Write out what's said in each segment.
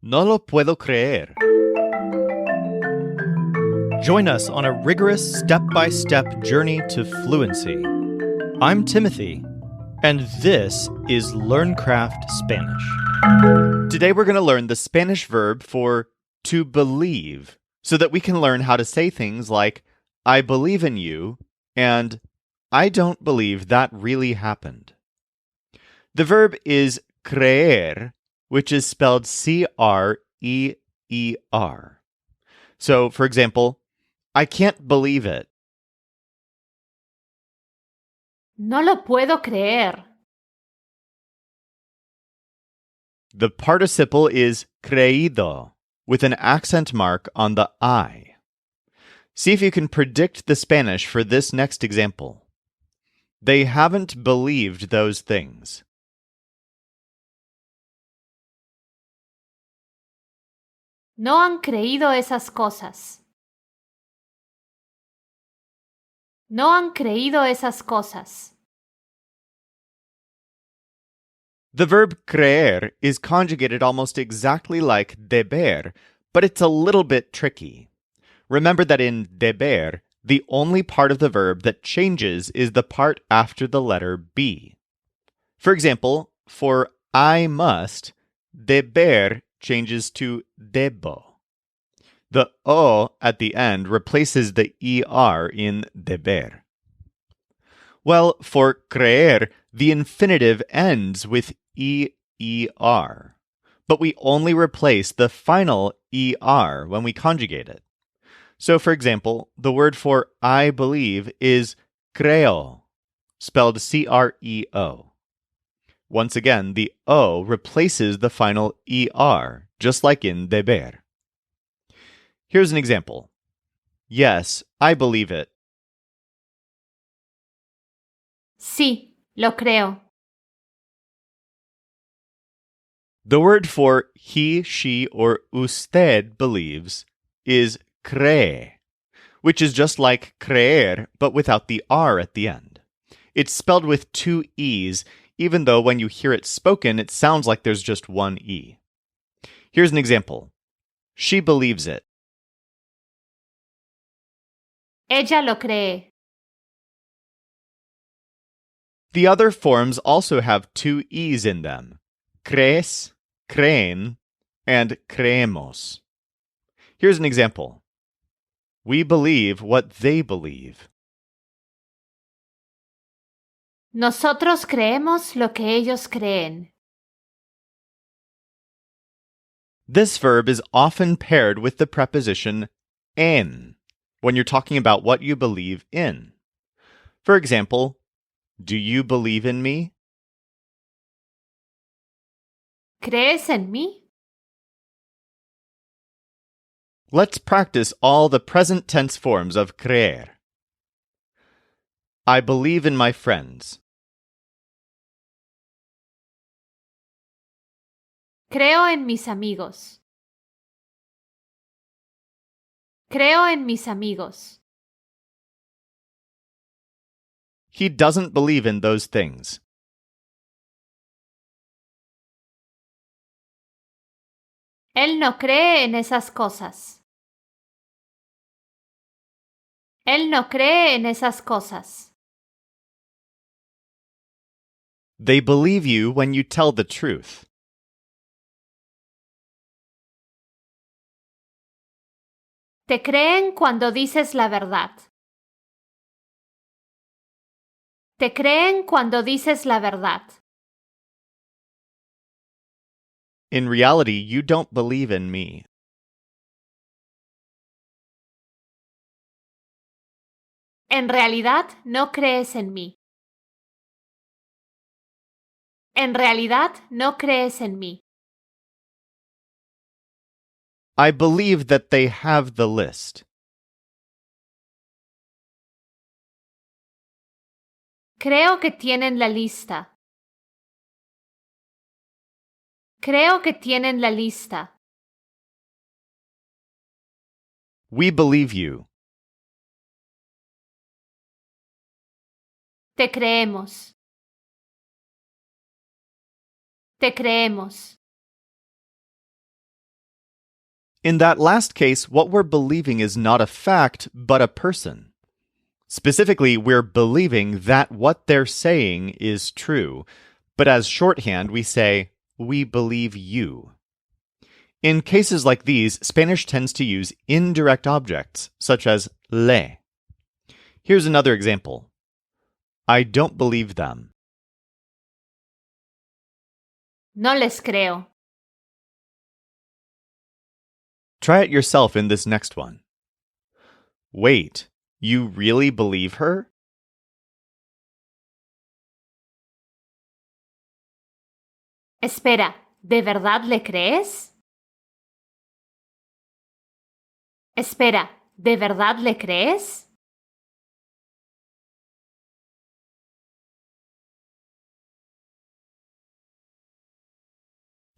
No lo puedo creer. Join us on a rigorous step-by-step journey to fluency. I'm Timothy, and this is LearnCraft Spanish. Today we're going to learn the Spanish verb for to believe so that we can learn how to say things like I believe in you and I don't believe that really happened. The verb is creer, which is spelled C-R-E-E-R. So, for example, I can't believe it. No lo puedo creer. The participle is creído, with an accent mark on the I. See if you can predict the Spanish for this next example. They haven't believed those things. No han creído esas cosas. No han creído esas cosas. The verb creer is conjugated almost exactly like deber, but it's a little bit tricky. Remember that in deber, the only part of the verb that changes is the part after the letter B. For example, for I must, deber changes to debo. The O at the end replaces the ER in deber. Well, for creer, the infinitive ends with EER, but we only replace the final ER when we conjugate it. So, for example, the word for I believe is creo, spelled CREO. Once again, the O replaces the final ER, just like in deber. Here's an example. Yes, I believe it. Sí, lo creo. The word for he, she, or usted believes is cree, which is just like creer, but without the R at the end. It's spelled with two E's, even though when you hear it spoken, it sounds like there's just one E. Here's an example. She believes it. Ella lo cree. The other forms also have two E's in them. Crees, creen, and creemos. Here's an example. We believe what they believe. Nosotros creemos lo que ellos creen. This verb is often paired with the preposition en when you're talking about what you believe in. For example, do you believe in me? ¿Crees en mí? Let's practice all the present tense forms of creer. I believe in my friends. Creo en mis amigos. Creo en mis amigos. He doesn't believe in those things. Él no cree en esas cosas. Él no cree en esas cosas. They believe you when you tell the truth. Te creen cuando dices la verdad. Te creen cuando dices la verdad. In reality, you don't believe in me. En realidad no crees en mí. En realidad no crees en mí. I believe that they have the list. Creo que tienen la lista. Creo que tienen la lista. We believe you. Te creemos. Te creemos. In that last case, what we're believing is not a fact, but a person. Specifically, we're believing that what they're saying is true, but as shorthand, we say, we believe you. In cases like these, Spanish tends to use indirect objects, such as le. Here's another example. I don't believe them. No les creo. Try it yourself in this next one. Wait, you really believe her? Espera, ¿de verdad le crees? Espera, ¿de verdad le crees?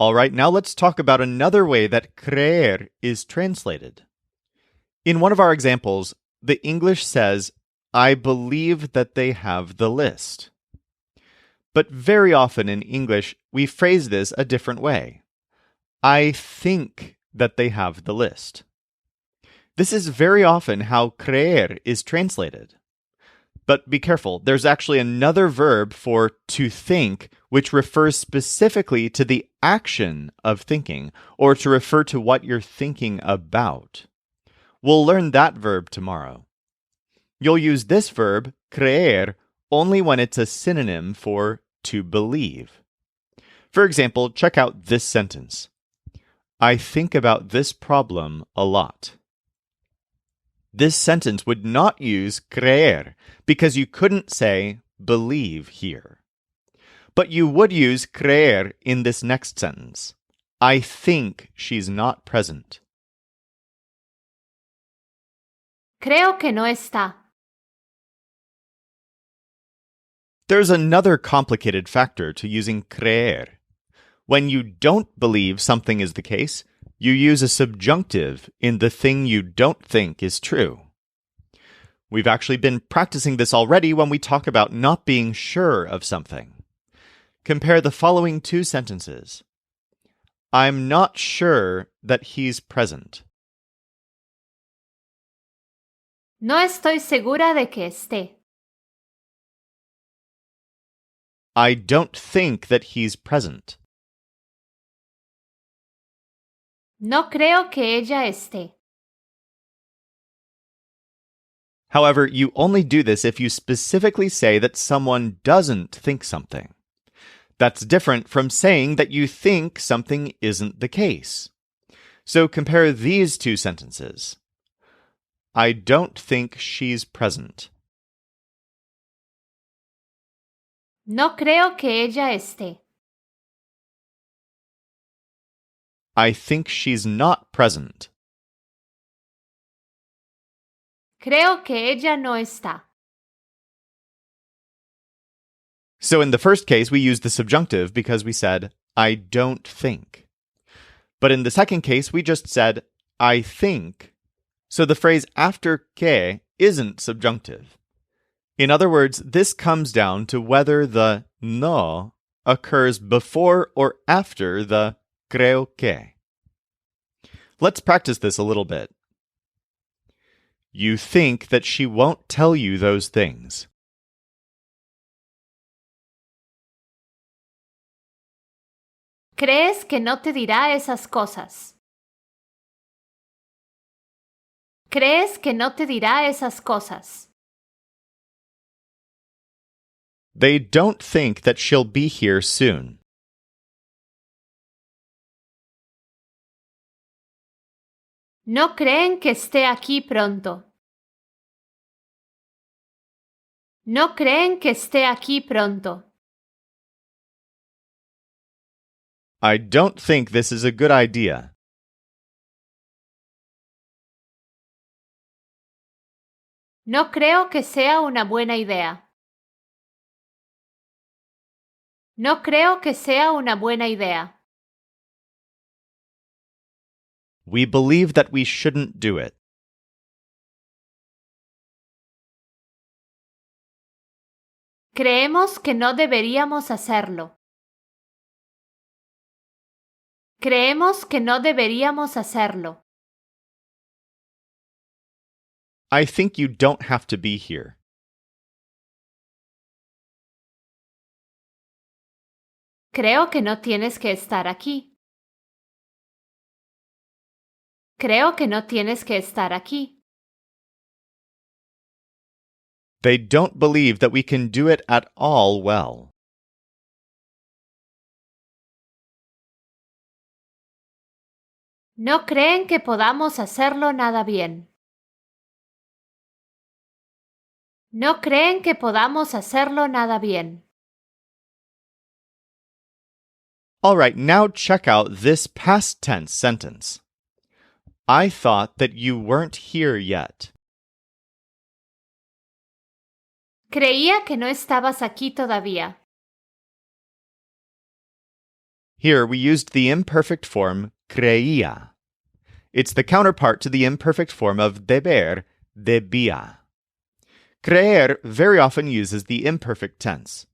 All right, now let's talk about another way that creer is translated. In one of our examples, the English says, I believe that they have the list. But very often in English, we phrase this a different way. I think that they have the list. This is very often how creer is translated. But be careful, there's actually another verb for to think, which refers specifically to the action of thinking, or to refer to what you're thinking about. We'll learn that verb tomorrow. You'll use this verb, creer, only when it's a synonym for to believe. For example, check out this sentence. I think about this problem a lot. This sentence would not use creer because you couldn't say believe here. But you would use creer in this next sentence. I think she's not present. Creo que no está. There's another complicated factor to using creer. When you don't believe something is the case, you use a subjunctive in the thing you don't think is true. We've actually been practicing this already when we talk about not being sure of something. Compare the following two sentences. I'm not sure that he's present. No estoy segura de que esté. I don't think that he's present. No creo que ella esté. However, you only do this if you specifically say that someone doesn't think something. That's different from saying that you think something isn't the case. So compare these two sentences. I don't think she's present. No creo que ella esté. I think she's not present. Creo que ella no está. So in the first case, we used the subjunctive because we said, I don't think. But in the second case, we just said, I think. So the phrase after que isn't subjunctive. In other words, this comes down to whether the no occurs before or after the creo que. Let's practice this a little bit. You think that she won't tell you those things. ¿Crees que no te dirá esas cosas? ¿Crees que no te dirá esas cosas? They don't think that she'll be here soon. No creen que esté aquí pronto. No creen que esté aquí pronto. I don't think this is a good idea. No creo que sea una buena idea. No creo que sea una buena idea. We believe that we shouldn't do it. Creemos que no deberíamos hacerlo. Creemos que no deberíamos hacerlo. I think you don't have to be here. Creo que no tienes que estar aquí. Creo que no tienes que estar aquí. They don't believe that we can do it at all well. No creen que podamos hacerlo nada bien. No creen que podamos hacerlo nada bien. All right, now check out this past tense sentence. I thought that you weren't here yet. Creía que no estabas aquí todavía. Here we used the imperfect form creía. It's the counterpart to the imperfect form of deber, debía. Creer very often uses the imperfect tense.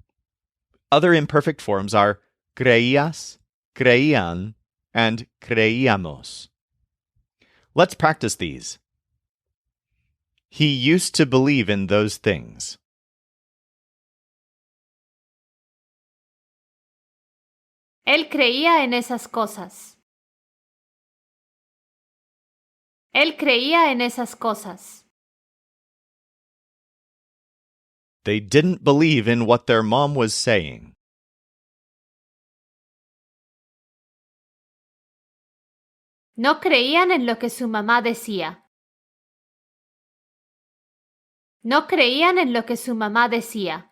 Other imperfect forms are creías, creían, and creíamos. Let's practice these. He used to believe in those things. Él creía en esas cosas. Él creía en esas cosas. They didn't believe in what their mom was saying. No creían en lo que su mamá decía. No creían en lo que su mamá decía.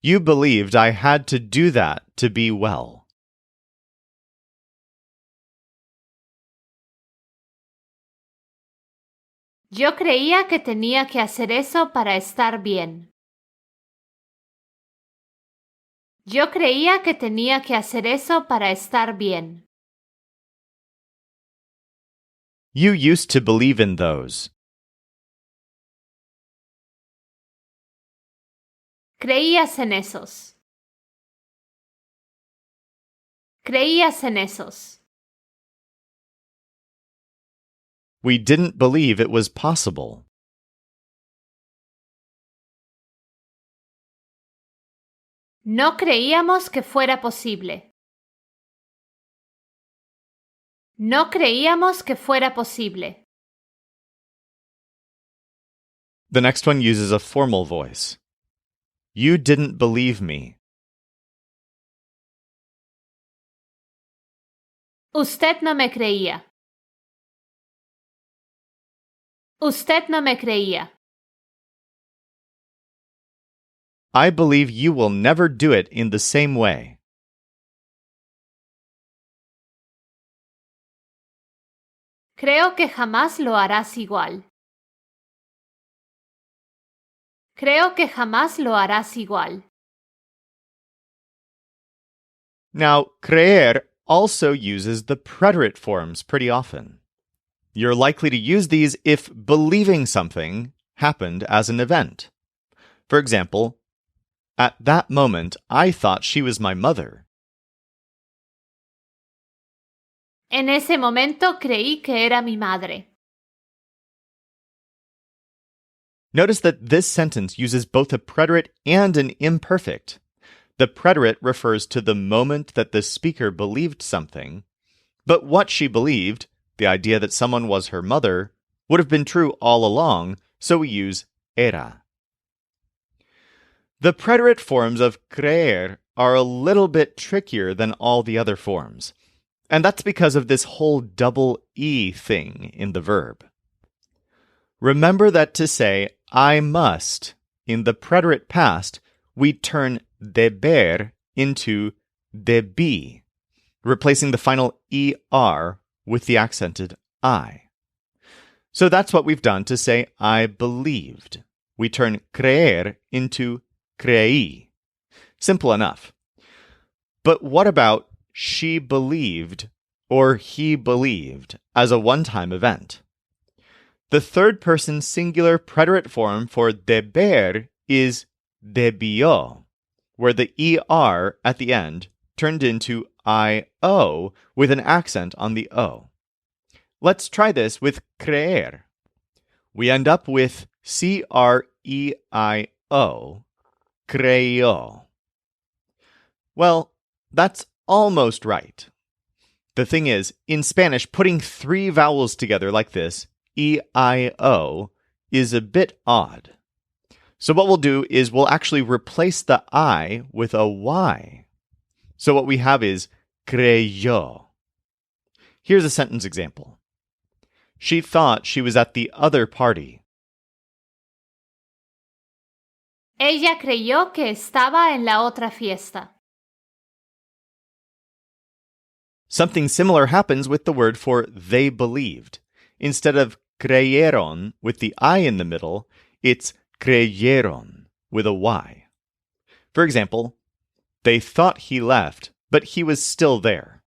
You believed I had to do that to be well. Yo creía que tenía que hacer eso para estar bien. Yo creía que tenía que hacer eso para estar bien. You used to believe in those. Creías en esos. Creías en esos. We didn't believe it was possible. No creíamos que fuera posible. No creíamos que fuera posible. The next one uses a formal voice. You didn't believe me. Usted no me creía. Usted no me creía. I believe you will never do it in the same way. Creo que jamás lo harás igual. Creo que jamás lo harás igual. Now, creer also uses the preterite forms pretty often. You're likely to use these if believing something happened as an event. For example, at that moment, I thought she was my mother. En ese momento creí que era mi madre. Notice that this sentence uses both a preterite and an imperfect. The preterite refers to the moment that the speaker believed something, but what she believed, the idea that someone was her mother, would have been true all along, so we use era. The preterite forms of creer are a little bit trickier than all the other forms, and that's because of this whole double E thing in the verb. Remember that to say I must in the preterite past, we turn deber into debí, replacing the final er with the accented I. So that's what we've done to say I believed. We turn creer into creí. Simple enough. But what about she believed or he believed as a one-time event? The third-person singular preterite form for deber is debió, where the er at the end turned into io with an accent on the o. Let's try this with creer. We end up with C-R-E-I-O, creyó. Well, that's almost right. The thing is, in Spanish, putting three vowels together like this, E-I-O, is a bit odd. So what we'll do is we'll actually replace the I with a Y. So what we have is creyó. Here's a sentence example. She thought she was at the other party. Ella creyó que estaba en la otra fiesta. Something similar happens with the word for they believed. Instead of creyeron with the I in the middle, it's creyeron with a Y. For example, they thought he left, but he was still there.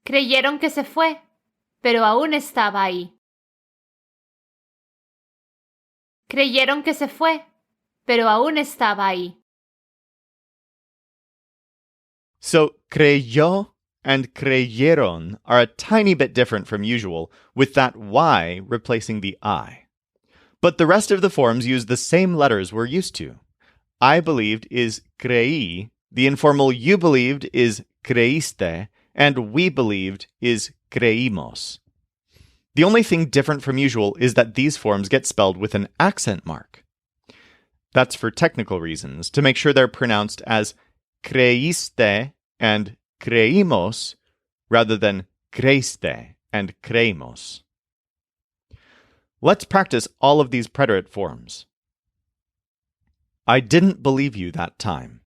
Creyeron que se fue, pero aún estaba ahí. Creyeron que se fue, pero aún estaba ahí. So creyó and creyeron are a tiny bit different from usual, with that Y replacing the I. But the rest of the forms use the same letters we're used to. I believed is creí, the informal you believed is creíste, and we believed is creímos. The only thing different from usual is that these forms get spelled with an accent mark. That's for technical reasons, to make sure they're pronounced as creíste and creímos rather than creíste and creímos. Let's practice all of these preterite forms. I didn't believe you that time.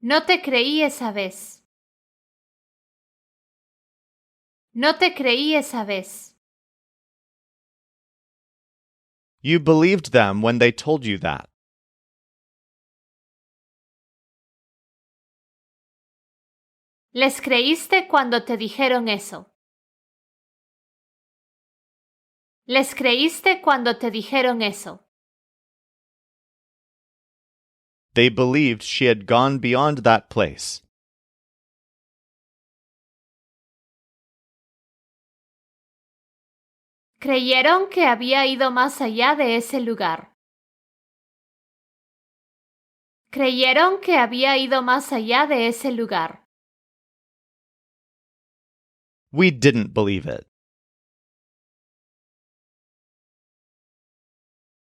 No te creí esa vez. No te creí esa vez. You believed them when they told you that. Les creíste cuando te dijeron eso. Les creíste cuando te dijeron eso. They believed she had gone beyond that place. Creyeron que había ido más allá de ese lugar. Creyeron que había ido más allá de ese lugar. We didn't believe it.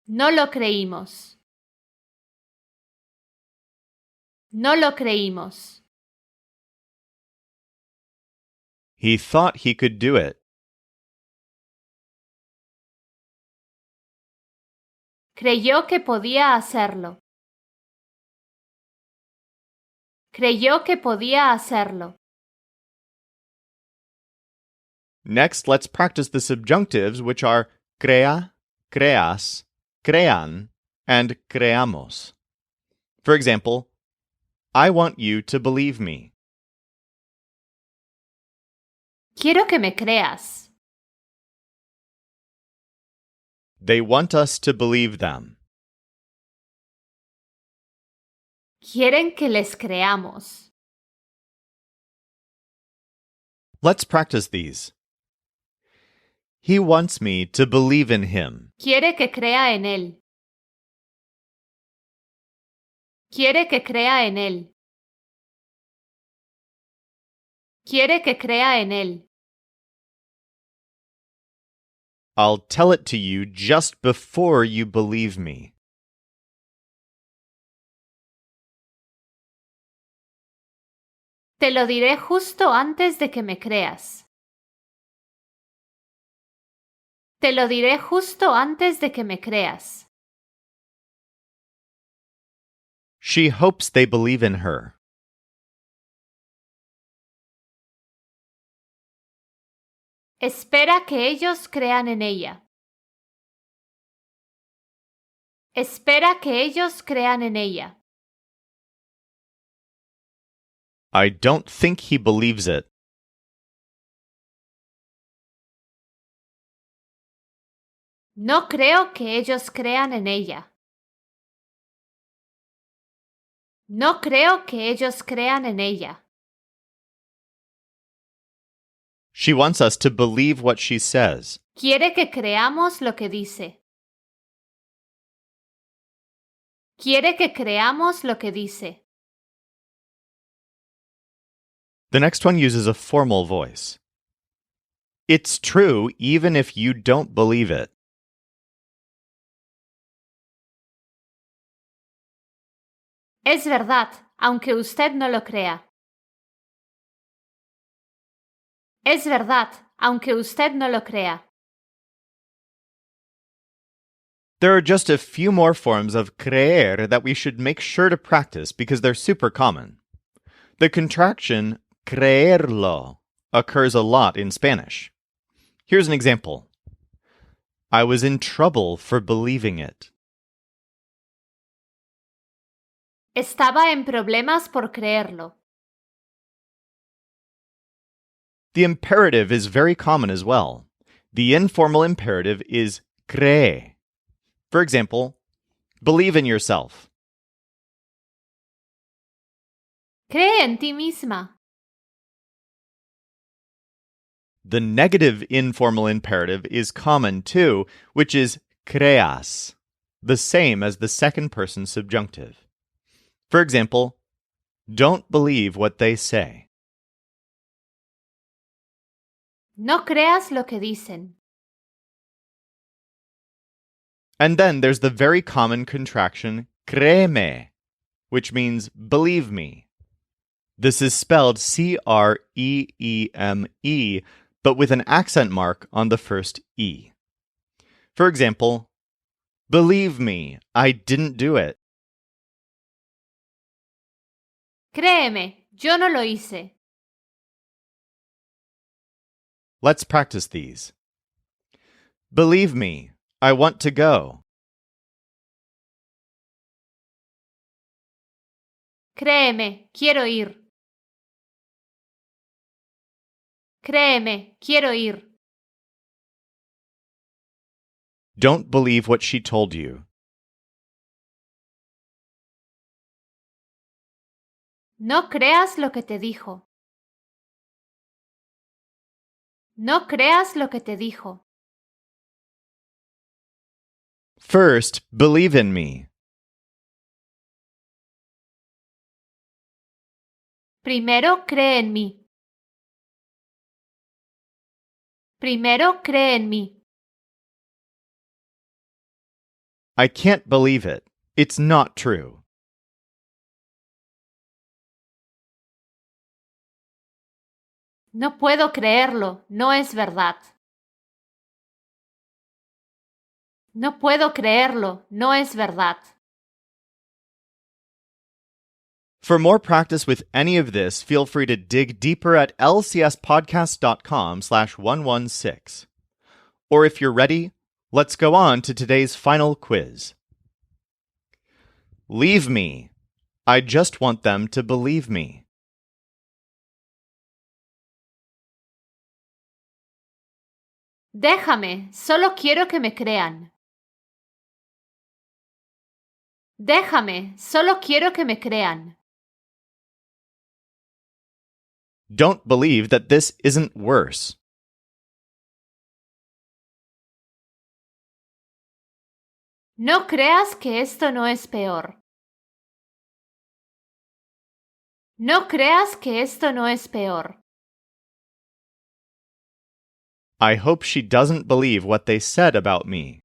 No lo creímos. No lo creímos. He thought he could do it. Creyó que podía hacerlo. Creyó que podía hacerlo. Next, let's practice the subjunctives, which are crea, creas, crean, and creamos. For example, I want you to believe me. Quiero que me creas. They want us to believe them. Quieren que les creamos. Let's practice these. He wants me to believe in him. Quiere que crea en él. Quiere que crea en él. Quiere que crea en él. I'll tell it to you just before you believe me. Te lo diré justo antes de que me creas. Te lo diré justo antes de que me creas. She hopes they believe in her. Espera que ellos crean en ella. Espera que ellos crean en ella. I don't think he believes it. No creo que ellos crean en ella. No creo que ellos crean en ella. She wants us to believe what she says. Quiere que creamos lo que dice. Quiere que creamos lo que dice. The next one uses a formal voice. It's true even if you don't believe it. Es verdad, aunque usted no lo crea. Es verdad, aunque usted no lo crea. There are just a few more forms of creer that we should make sure to practice because they're super common. The contraction creerlo occurs a lot in Spanish. Here's an example. I was in trouble for believing it. Estaba en problemas por creerlo. The imperative is very common as well. The informal imperative is cree. For example, believe in yourself. Cree en ti misma. The negative informal imperative is common too, which is creas, the same as the second person subjunctive. For example, don't believe what they say. No creas lo que dicen. And then there's the very common contraction créeme, which means believe me. This is spelled C-R-E-E-M-E, but with an accent mark on the first E. For example, believe me, I didn't do it. Créeme, yo no lo hice. Let's practice these. Believe me, I want to go. Créeme, quiero ir. Créeme, quiero ir. Don't believe what she told you. No creas lo que te dijo. No creas lo que te dijo. First, believe in me. Primero cree en mí. Primero cree en mí. I can't believe it. It's not true. No puedo creerlo, no es verdad. No puedo creerlo, no es verdad. For more practice with any of this, feel free to dig deeper at lcspodcast.com/116. Or if you're ready, let's go on to today's final quiz. Leave me. I just want them to believe me. Déjame, solo quiero que me crean. Déjame, solo quiero que me crean. Don't believe that this isn't worse. No creas que esto no es peor. No creas que esto no es peor. I hope she doesn't believe what they said about me.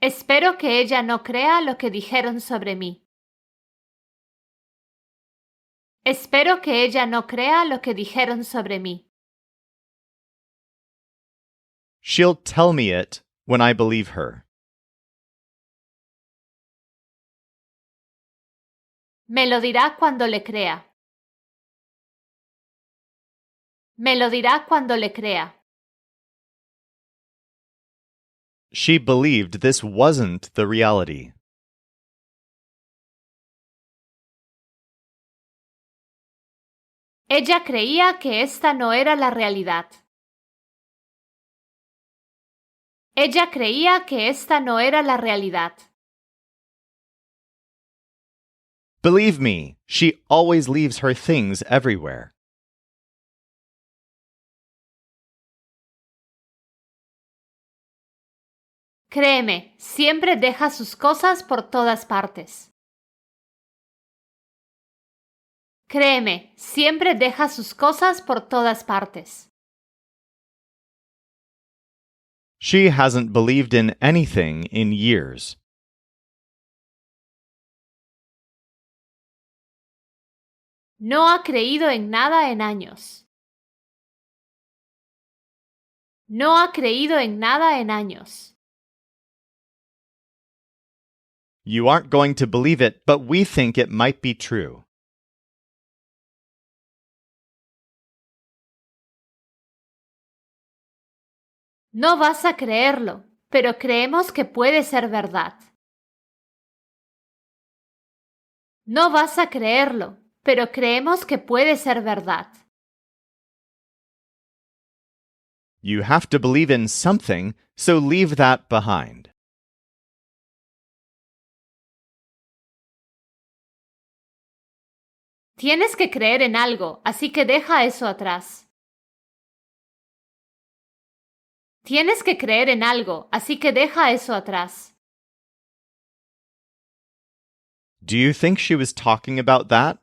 Espero que ella no crea lo que dijeron sobre mí. Espero que ella no crea lo que dijeron sobre mí. She'll tell me it when I believe her. Me lo dirá cuando le crea. Me lo dirá cuando le crea. She believed this wasn't the reality. Ella creía que esta no era la realidad. Ella creía que esta no era la realidad. Believe me, she always leaves her things everywhere. Créeme, siempre deja sus cosas por todas partes. Créeme, siempre deja sus cosas por todas partes. She hasn't believed in anything in years. No ha creído en nada en años. No ha creído en nada en años. You aren't going to believe it, but we think it might be true. No vas a creerlo, pero creemos que puede ser verdad. No vas a creerlo, pero creemos que puede ser verdad. You have to believe in something, so leave that behind. Tienes que creer en algo, así que deja eso atrás. Tienes que creer en algo, así que deja eso atrás. Do you think she was talking about that?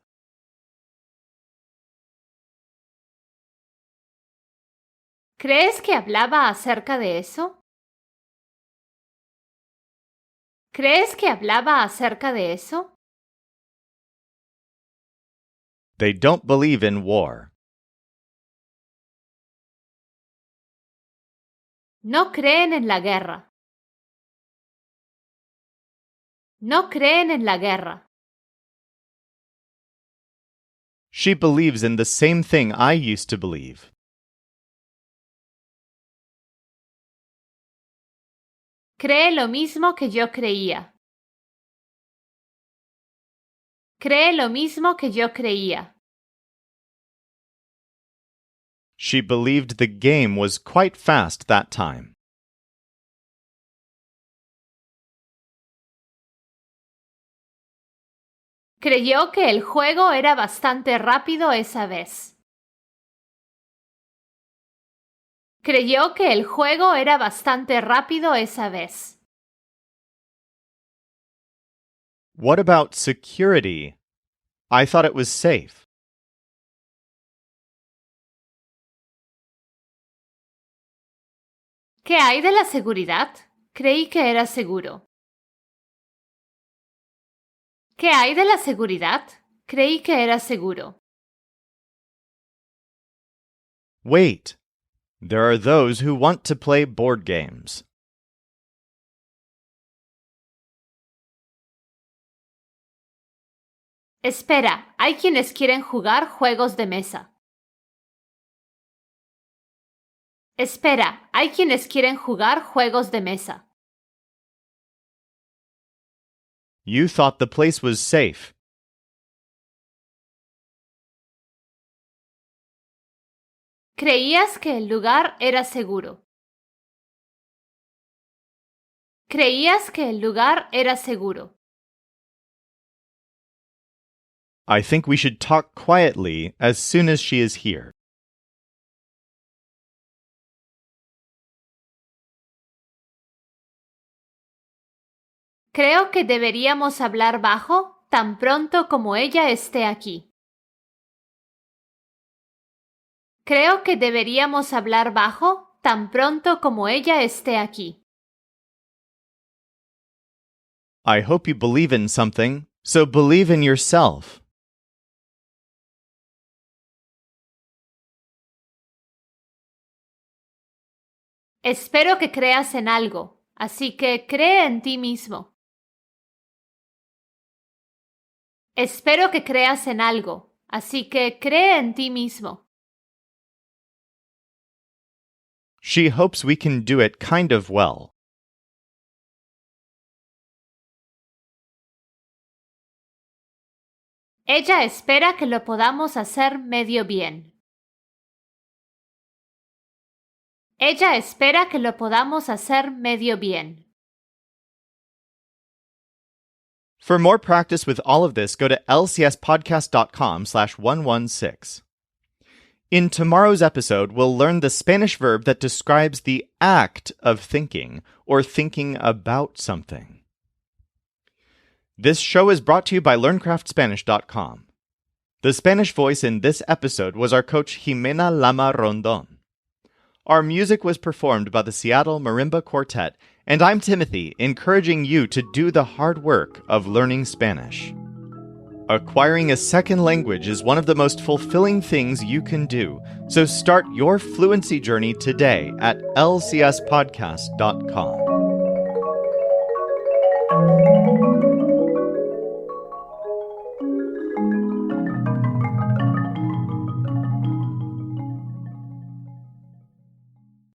¿Crees que hablaba acerca de eso? ¿Crees que hablaba acerca de eso? They don't believe in war. No creen en la guerra. No creen en la guerra. She believes in the same thing I used to believe. Cree lo mismo que yo creía. Cree lo mismo que yo creía. She believed the game was quite fast that time. Creyó que el juego era bastante rápido esa vez. Creyó que el juego era bastante rápido esa vez. What about security? I thought it was safe. ¿Qué hay de la seguridad? Creí que era seguro. ¿Qué hay de la seguridad? Creí que era seguro. Wait. There are those who want to play board games. Espera, hay quienes quieren jugar juegos de mesa. Espera, hay quienes quieren jugar juegos de mesa. You thought the place was safe. Creías que el lugar era seguro. Creías que el lugar era seguro. I think we should talk quietly as soon as she is here. Creo que deberíamos hablar bajo tan pronto como ella esté aquí. Creo que deberíamos hablar bajo tan pronto como ella esté aquí. I hope you believe in something, so believe in yourself. Espero que creas en algo, así que cree en ti mismo. Espero que creas en algo, así que cree en ti mismo. She hopes we can do it kind of well. Ella espera que lo podamos hacer medio bien. Ella espera que lo podamos hacer medio bien. For more practice with all of this, go to lcspodcast.com/116. In tomorrow's episode, we'll learn the Spanish verb that describes the act of thinking, or thinking about something. This show is brought to you by LearnCraftSpanish.com. The Spanish voice in this episode was our coach Jimena Lama Rondon. Our music was performed by the Seattle Marimba Quartet, and I'm Timothy, encouraging you to do the hard work of learning Spanish. Acquiring a second language is one of the most fulfilling things you can do, so start your fluency journey today at lcspodcast.com.